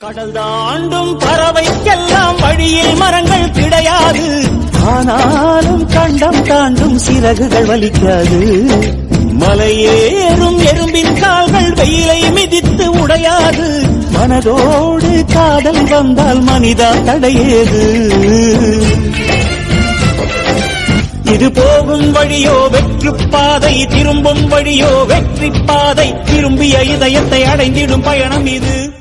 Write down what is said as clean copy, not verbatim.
கடல் தாண்டும் பறவைக்கெல்லாம் வழியில் மரங்கள் கிடையாது. ஆனாலும் கண்டம் தாண்டும் சிறகுகள் வலிக்காது. மலையேறும் எறும்பின் கால்கள் வெயிலை மிதித்து உடையாது. மனதோடு காதல் வந்தால் மனிதா தடையேது. இது போகும் வழியோ வெற்று பாதை, திரும்பும் வழியோ வெற்றி பாதை. திரும்பிய இதயத்தை அடைந்திடும் பயணம் இது.